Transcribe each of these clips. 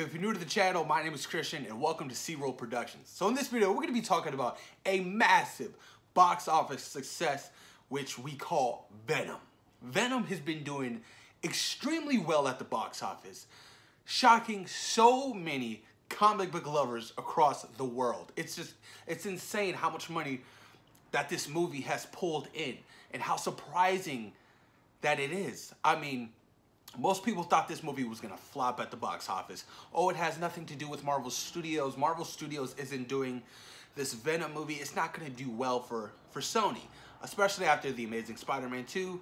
So if you're new to the channel, my name is Christian and welcome to C-Roll Productions. So in this video, we're going to be talking about a massive box office success, which we call Venom. Venom has been doing extremely well at the box office, shocking so many comic book lovers across the world. It's insane how much money that this movie has pulled in and how surprising that it is. I mean, most people thought this movie was going to flop at the box office. Oh, it has nothing to do with Marvel Studios. Marvel Studios isn't doing this Venom movie. It's not going to do well for Sony, especially after The Amazing Spider-Man 2.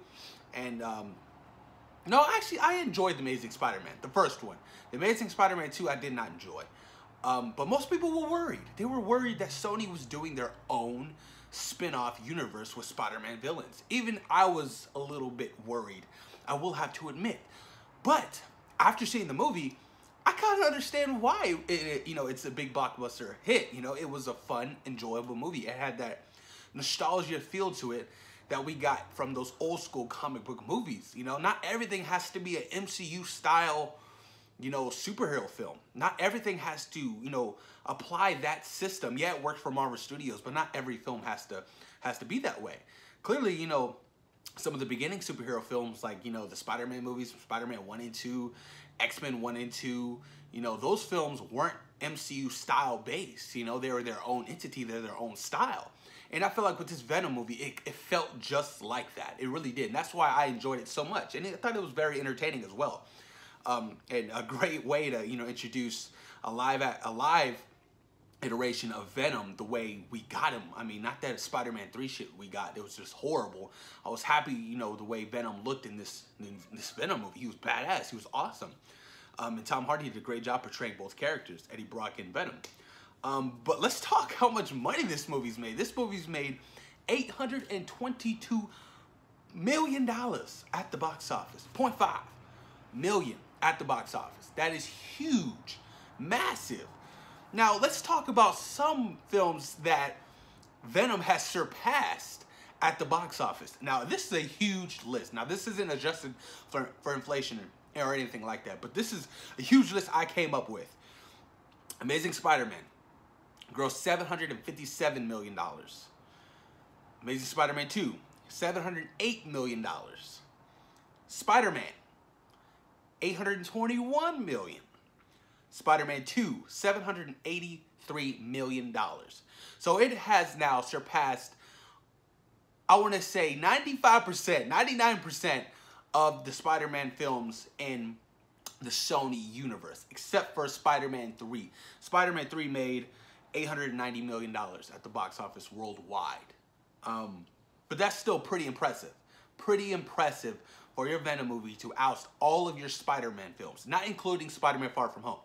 And, no, actually, I enjoyed The Amazing Spider-Man, the first one. The Amazing Spider-Man 2, I did not enjoy. But most people were worried. They were worried that Sony was doing their own spin-off universe with Spider-Man villains. Even I was a little bit worried, I will have to admit. But after seeing the movie, I kind of understand why it's a big blockbuster hit. You know, it was a fun, enjoyable movie. It had that nostalgia feel to it that we got from those old school comic book movies. You know, not everything has to be an MCU style, superhero film. Not everything has to, apply that system. Yeah, it worked for Marvel Studios, but not every film has to be that way. Clearly, some of the beginning superhero films, like, the Spider-Man movies, Spider-Man 1 and 2, X-Men 1 and 2, those films weren't MCU style based. They were their own entity, they're their own style. And I feel like with this Venom movie, it felt just like that. It really did. And that's why I enjoyed it so much. And I thought it was very entertaining as well. And a great way to, introduce a live iteration of Venom the way we got him. I mean, not that Spider-Man 3 shit we got. It was just horrible. I was happy, the way Venom looked in this Venom movie. He was badass. He was awesome. And Tom Hardy did a great job portraying both characters, Eddie Brock and Venom. But let's talk how much money this movie's made. This movie's made $822 million at the box office. 0.5 million at the box office. That is huge. Massive. Now, let's talk about some films that Venom has surpassed at the box office. Now, this is a huge list. Now, this isn't adjusted for inflation or anything like that, but this is a huge list I came up with. Amazing Spider-Man grossed $757 million. Amazing Spider-Man 2, $708 million. Spider-Man, $821 million. Spider-Man 2, $783 million. So it has now surpassed, I want to say 95%, 99% of the Spider-Man films in the Sony universe, except for Spider-Man 3. Spider-Man 3 made $890 million at the box office worldwide. But that's still pretty impressive. Pretty impressive for your Venom movie to oust all of your Spider-Man films, not including Spider-Man Far From Home.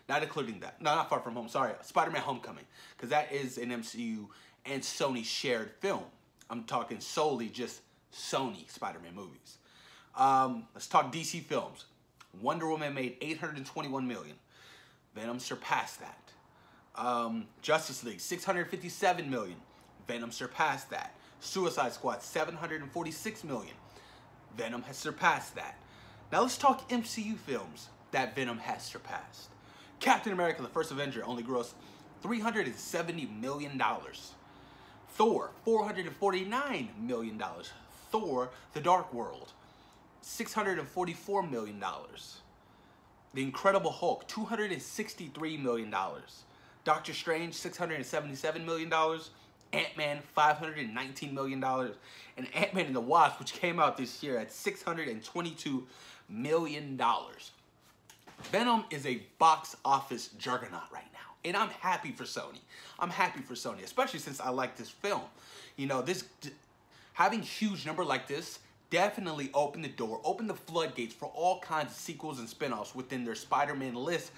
Not including that. No, not Far From Home. Sorry. Spider-Man Homecoming. Because that is an MCU and Sony shared film. I'm talking solely just Sony Spider-Man movies. Let's talk DC films. Wonder Woman made $821 million. Venom surpassed that. Justice League, $657 million. Venom surpassed that. Suicide Squad, $746 million. Venom has surpassed that. Now let's talk MCU films that Venom has surpassed. Captain America, the First Avenger, only grossed $370 million. Thor, $449 million. Thor, The Dark World, $644 million. The Incredible Hulk, $263 million. Doctor Strange, $677 million. Ant-Man, $519 million. And Ant-Man and the Wasp, which came out this year at $622 million. Venom is a box office juggernaut right now. And I'm happy for Sony. I'm happy for Sony, especially since I like this film. Having a huge number like this definitely opened the door, opened the floodgates for all kinds of sequels and spinoffs within their Spider-Man list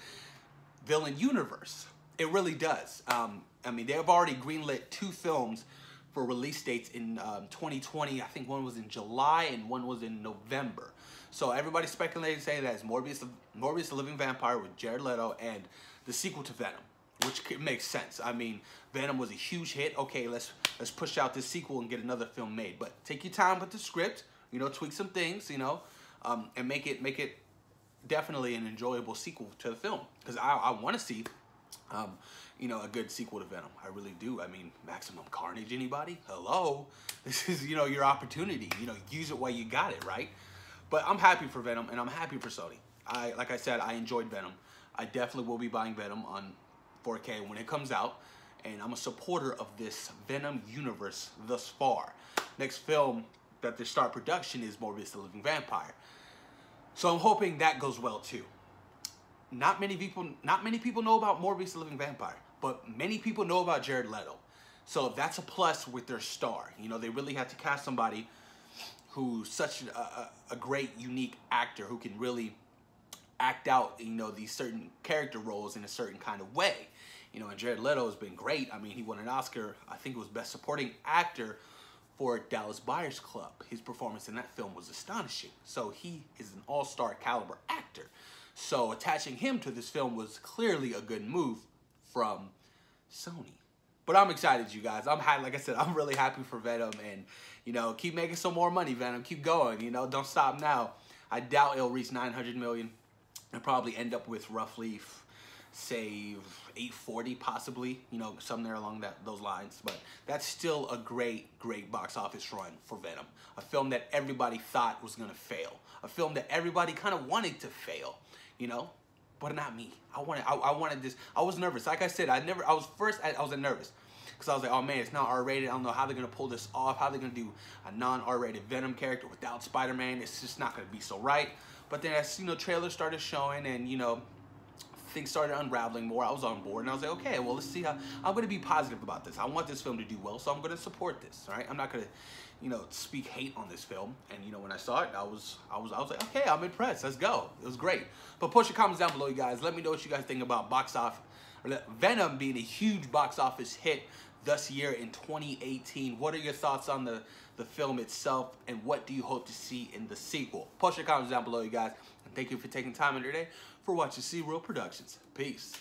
villain universe. It really does. I mean, they have already greenlit 2 films for release dates in 2020. I think one was in July and one was in November. So everybody's speculating, saying that it's Morbius the Living Vampire with Jared Leto and the sequel to Venom, which makes sense. I mean, Venom was a huge hit. Okay, let's push out this sequel and get another film made. But take your time with the script, tweak some things, and make it definitely an enjoyable sequel to the film, because I want to see, you know, a good sequel to Venom. I really do. I mean, Maximum Carnage, anybody? Hello? This is, you know, your opportunity. You know, use it while you got it, right? But I'm happy for Venom, and I'm happy for Sony. Like I said, I enjoyed Venom. I definitely will be buying Venom on 4K when it comes out, and I'm a supporter of this Venom universe thus far. Next film that they start production is Morbius the Living Vampire. So I'm hoping that goes well too. Not many people know about Morbius the Living Vampire, but many people know about Jared Leto. So that's a plus with their star. You know, they really had to cast somebody who's such a great, unique actor who can really act out, you know, these certain character roles in a certain kind of way. You know, and Jared Leto has been great. I mean, he won an Oscar, I think it was Best Supporting Actor for Dallas Buyers Club. His performance in that film was astonishing. So he is an all-star caliber actor. So attaching him to this film was clearly a good move from Sony. But I'm excited, you guys. Like I said, I'm really happy for Venom, and, you know, keep making some more money, Venom. Keep going, you know, don't stop now. I doubt it'll reach 900 million and probably end up with roughly, say, 840 possibly, you know, somewhere along those lines. But that's still a great box office run for Venom. A film that everybody thought was gonna fail. A film that everybody kind of wanted to fail, you know, but not me. I wanted this. I was nervous. Like I said, I was nervous because I was like, oh man, it's not R-rated. I don't know how they're gonna pull this off. How they're gonna do a non-R-rated Venom character without Spider-Man. It's just not gonna be so right. But then as, you know, trailers started showing, and, you know, things started unraveling more, I was on board, and I was like, okay, well, let's see how. I'm going to be positive about this. I want this film to do well, so I'm going to support this, all right? I'm not going to, you know, speak hate on this film. And, you know, when I saw it, I was like, okay, I'm impressed. Let's go. It was great. But post your comments down below, you guys. Let me know what you guys think about Venom being a huge box office hit this year in 2018. What are your thoughts on the film itself, and what do you hope to see in the sequel? Post your comments down below, you guys. And thank you for taking time in your day for watching C-Real Productions. Peace.